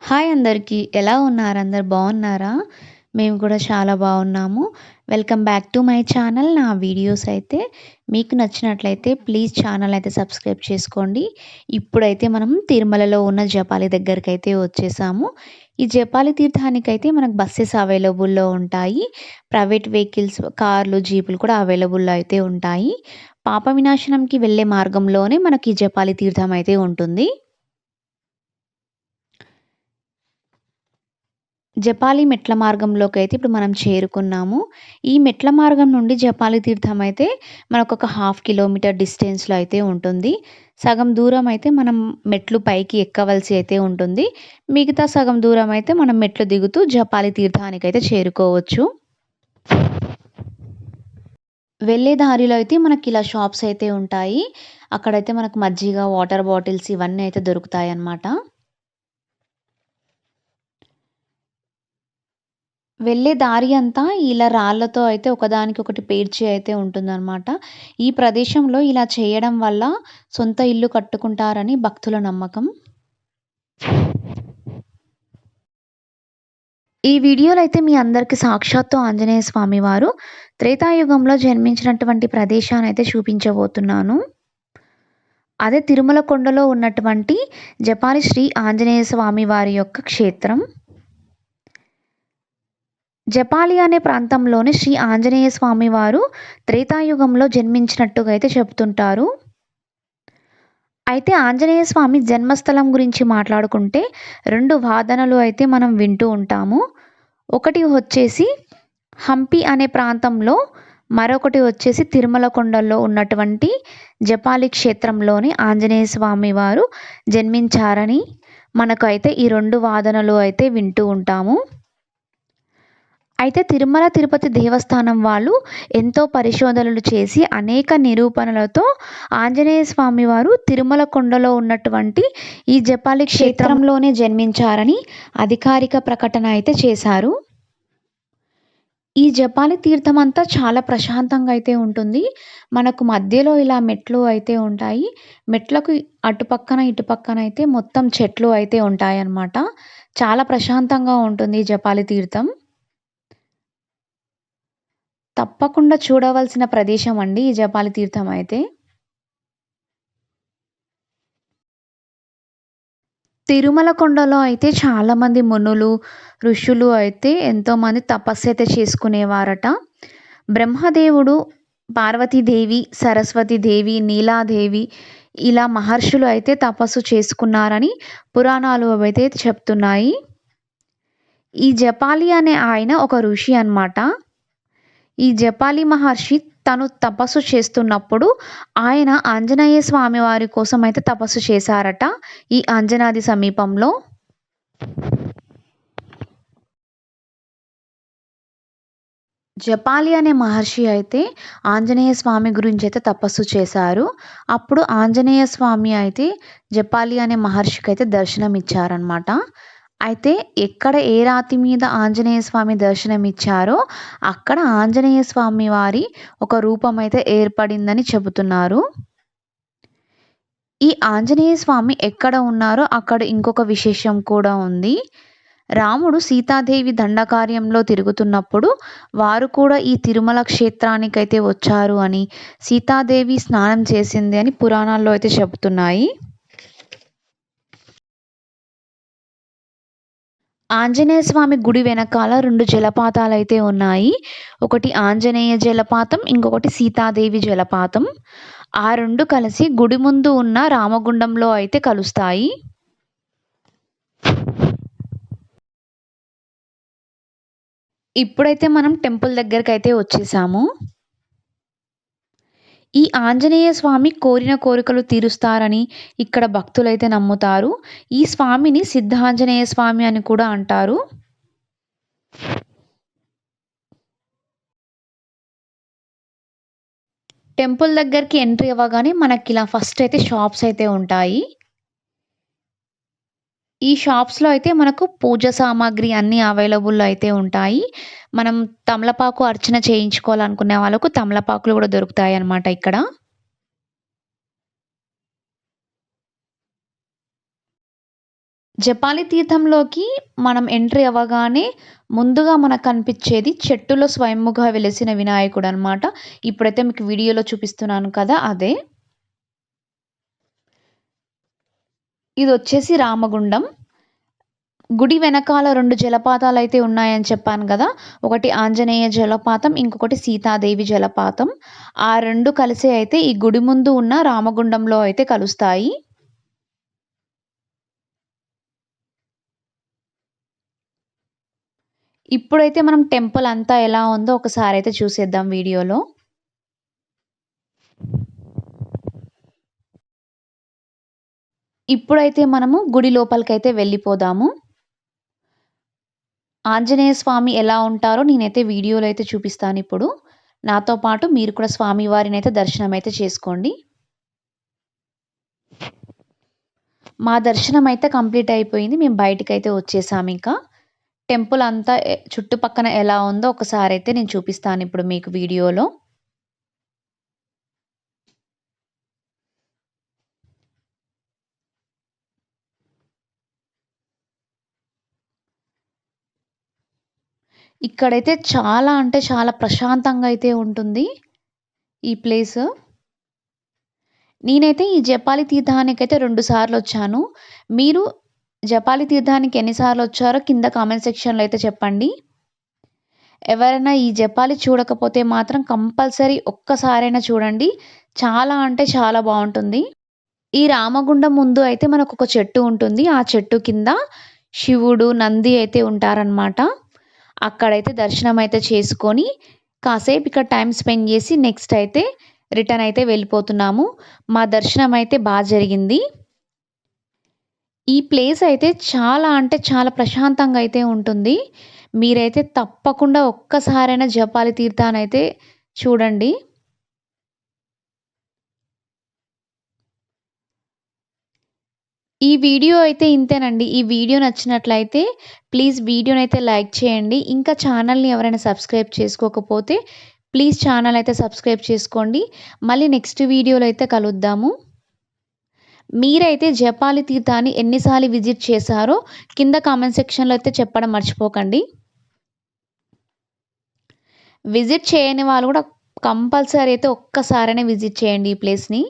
Hi అందరికీ. ఎలా ఉన్నారు? అందరూ బాగున్నారా? మేము కూడా చాలా బాగున్నాము. Welcome back to my channel. నా వీడియోస్ అయితే మీకు నచ్చినట్లయితే ప్లీజ్ ఛానల్ అయితే సబ్స్క్రైబ్ చేసుకోండి. ఇప్పుడైతే మనం తిరుమలలో ఉన్న జపాలి దగ్గరకైతే వచ్చేసాము. ఈ జపాలి తీర్థానికైతే మనకు బస్సెస్ అవైలబుల్‌లో ఉంటాయి. ప్రైవేట్ వెహికల్స్, కార్లు, జీపులు కూడా అవైలబుల్‌లో అయితే ఉంటాయి. పాప వినాశనంకి వెళ్ళే మార్గంలోనే మనకి జపాలి తీర్థం అయితే ఉంటుంది. జపాలి మెట్ల మార్గంలోకైతే ఇప్పుడు మనం చేరుకున్నాము. ఈ మెట్ల మార్గం నుండి జపాలి తీర్థం అయితే మనకొక హాఫ్ కిలోమీటర్ డిస్టెన్స్‌లో అయితే ఉంటుంది. సగం దూరం అయితే మనం మెట్లు పైకి ఎక్కవలసి అయితే ఉంటుంది. మిగతా సగం దూరం అయితే మనం మెట్లు దిగుతూ జపాలి తీర్థానికైతే చేరుకోవచ్చు. వెళ్ళే దారిలో అయితే మనకిలా షాప్స్ అయితే ఉంటాయి. అక్కడైతే మనకు మజ్జిగ, వాటర్ బాటిల్స్ ఇవన్నీ అయితే దొరుకుతాయన్నమాట. వెళ్ళే దారి అంతా ఇలా రాళ్ళతో అయితే ఒకదానికొకటి పేర్చి అయితే ఉంటుందన్నమాట. ఈ ప్రదేశంలో ఇలా చేయడం వల్ల సొంత ఇల్లు కట్టుకుంటారని భక్తుల నమ్మకం. ఈ వీడియోలో అయితే మీ అందరికి సాక్షాత్తు ఆంజనేయ స్వామి వారు త్రేతాయుగంలో జన్మించినటువంటి ప్రదేశాన్నయితే చూపించబోతున్నాను. అదే తిరుమల కొండలో ఉన్నటువంటి జపాలి శ్రీ ఆంజనేయ స్వామి వారి యొక్క క్షేత్రం. జపాలి అనే ప్రాంతంలోని శ్రీ ఆంజనేయ స్వామి వారు త్రేతాయుగంలో జన్మించినట్టుగా అయితే చెప్తుంటారు. అయితే ఆంజనేయ స్వామి జన్మస్థలం గురించి మాట్లాడుకుంటే 2 వాదనలు అయితే మనం వింటూ ఉంటాము. ఒకటి వచ్చేసి హంపి అనే ప్రాంతంలో, మరొకటి వచ్చేసి తిరుమల కొండల్లో ఉన్నటువంటి జపాలి క్షేత్రంలోని ఆంజనేయ స్వామి వారు జన్మించారని మనకైతే ఈ 2 వాదనలు అయితే వింటూ ఉంటాము. అయితే తిరుమల తిరుపతి దేవస్థానం వాళ్ళు ఎంతో పరిశోధనలు చేసి అనేక నిరూపణలతో ఆంజనేయ స్వామి వారు తిరుమల కొండలో ఉన్నటువంటి ఈ జపాలి క్షేత్రంలోనే జన్మించారని అధికారిక ప్రకటన అయితే చేశారు. ఈ జపాలి తీర్థం అంతా చాలా ప్రశాంతంగా అయితే ఉంటుంది. మనకు మధ్యలో ఇలా మెట్లు అయితే ఉంటాయి. మెట్లకు అటుపక్కన ఇటుపక్కన అయితే మొత్తం చెట్లు అయితే ఉంటాయన్నమాట. చాలా ప్రశాంతంగా ఉంటుంది ఈ జపాలి తీర్థం. తప్పకుండా చూడవలసిన ప్రదేశం అండి ఈ జపాలి తీర్థం అయితే. తిరుమల కొండలో అయితే చాలామంది మునులు, ఋషులు అయితే ఎంతోమంది తపస్సయితే చేసుకునేవారట. బ్రహ్మదేవుడు, పార్వతీదేవి, సరస్వతీదేవి, నీలాదేవి ఇలా మహర్షులు అయితే తపస్సు చేసుకున్నారని పురాణాలు అవైతే చెప్తున్నాయి. ఈ జపాలి అనే ఆయన ఒక ఋషి అన్నమాట. ఈ జపాలి మహర్షి తను తపస్సు చేస్తున్నప్పుడు ఆయన ఆంజనేయ స్వామి వారి కోసం అయితే తపస్సు చేశారట ఈ అంజనాది సమీపంలో. జపాలి అనే మహర్షి అయితే ఆంజనేయ స్వామి గురించి అయితే తపస్సు చేశారు. అప్పుడు ఆంజనేయ స్వామి అయితే జపాలి అనే మహర్షికి అయితే దర్శనం ఇచ్చారనమాట. అయితే ఎక్కడ ఏ రాతి మీద ఆంజనేయ స్వామి దర్శనం ఇచ్చారో అక్కడ ఆంజనేయ స్వామి వారి ఒక రూపం అయితే ఏర్పడిందని చెబుతున్నారు. ఈ ఆంజనేయ స్వామి ఎక్కడ ఉన్నారో అక్కడ ఇంకొక విశేషం కూడా ఉంది. రాముడు సీతాదేవి దండకార్యంలో తిరుగుతున్నప్పుడు వారు కూడా ఈ తిరుమల క్షేత్రానికైతే వచ్చారు అని, సీతాదేవి స్నానం చేసింది అని పురాణాల్లో అయితే చెబుతున్నాయి. ఆంజనేయ స్వామి గుడి వెనకాల 2 జలపాతాలైతే ఉన్నాయి. ఒకటి ఆంజనేయ జలపాతం, ఇంకొకటి సీతాదేవి జలపాతం. ఆ 2 కలిసి గుడి ముందు ఉన్న రామగుండంలో అయితే కలుస్తాయి. ఇప్పుడైతే మనం టెంపుల్ దగ్గరకైతే వచ్చేసాము. ఈ ఆంజనేయ స్వామి కోరిన కోరికలు తీరుస్తారని ఇక్కడ భక్తులైతే నమ్ముతారు. ఈ స్వామిని సిద్ధాంజనేయ స్వామి అని కూడా అంటారు. టెంపుల్ దగ్గరికి ఎంట్రీ అవ్వగానే మనకిలా ఫస్ట్ అయితే షాప్స్ అయితే ఉంటాయి. ఈ షాప్స్‌లో అయితే మనకు పూజ సామాగ్రి అన్నీ అవైలబుల్‌లో అయితే ఉంటాయి. మనం తమలపాకు అర్చన చేయించుకోవాలనుకునే వాళ్ళకు తమలపాకులు కూడా దొరుకుతాయన్నమాట ఇక్కడ. జపాలి తీర్థంలోకి మనం ఎంట్రీ అవ్వగానే ముందుగా మనకు కనిపించేది చెట్టులో స్వయంభుగా వెలిసిన వినాయకుడు అనమాట. ఇప్పుడైతే మీకు వీడియోలో చూపిస్తున్నాను కదా అదే. ఇది వచ్చేసి రామగుండం. గుడి వెనకాల 2 జలపాతాలైతే ఉన్నాయని చెప్పాను గదా! ఒకటి ఆంజనేయ జలపాతం, ఇంకొకటి సీతాదేవి జలపాతం. ఆ 2 కలిసి అయితే ఈ గుడి ముందు ఉన్న రామగుండంలో అయితే కలుస్తాయి. ఇప్పుడైతే మనం టెంపుల్ అంతా ఎలా ఉందో ఒకసారైతే చూసేద్దాం వీడియోలో. ఇప్పుడైతే మనము గుడి లోపలికైతే వెళ్ళిపోదాము. ఆంజనేయ స్వామి ఎలా ఉంటారో నేనైతే వీడియోలో అయితే చూపిస్తానిప్పుడు. నాతో పాటు మీరు కూడా స్వామి వారినైతే దర్శనమైతే చేసుకోండి. మా దర్శనం అయితే కంప్లీట్ అయిపోయింది. మేము బయటికైతే వచ్చేసామింక. టెంపుల్ అంతా చుట్టుపక్కన ఎలా ఉందో ఒకసారైతే నేను చూపిస్తానిప్పుడు మీకు వీడియోలో. ఇక్కడైతే చాలా అంటే చాలా ప్రశాంతంగా అయితే ఉంటుంది ఈ ప్లేస్. నేనైతే ఈ జపాలి తీర్థానికైతే 2 సార్లొచ్చాను. మీరు జపాలి తీర్థానికి ఎన్ని సార్లొచ్చారో కింద కామెంట్ సెక్షన్‌లో అయితే చెప్పండి. ఎవరైనా ఈ జపాలి చూడకపోతే మాత్రం కంపల్సరీ ఒక్కసారైనా చూడండి. చాలా అంటే చాలా బావుంటుంది. ఈ రామగుండం ముందు అయితే మనకొక చెట్టు ఉంటుంది. ఆ చెట్టు కింద శివుడు, నంది అయితే ఉంటారనమాట. అక్కడైతే దర్శనం అయితే చేసుకొని, కాసేపు ఇక్కడ టైమ్ స్పెండ్ చేసి నెక్స్ట్ అయితే రిటర్న్ అయితే వెళ్ళిపోతున్నాము. మా దర్శనం అయితే జరిగింది. ఈ ప్లేస్ అయితే చాలా అంటే చాలా ప్రశాంతంగా అయితే ఉంటుంది. మీరైతే తప్పకుండా ఒక్కసారైనా జపాలి తీర్థానైతే చూడండి. ఈ వీడియో అయితే ఇంతేనండి. ఈ వీడియో నచ్చినట్లయితే ప్లీజ్ వీడియోనైతే లైక్ చేయండి. ఇంకా ఛానల్‌ని ఎవరైనా సబ్స్క్రైబ్ చేసుకోకపోతే ప్లీజ్ ఛానల్ అయితే సబ్స్క్రైబ్ చేసుకోండి. మళ్ళీ నెక్స్ట్ వీడియోలో అయితే కలుద్దాము. మీరైతే జపాలి తీర్థాన్ని ఎన్నిసార్లు విజిట్ చేశారో కింద కామెంట్ సెక్షన్‌లో అయితే చెప్పడం మర్చిపోకండి. విజిట్ చేయని వాళ్ళు కూడా కంపల్సరీ అయితే ఒక్కసారైనా విజిట్ చేయండి ఈ ప్లేస్‌ని.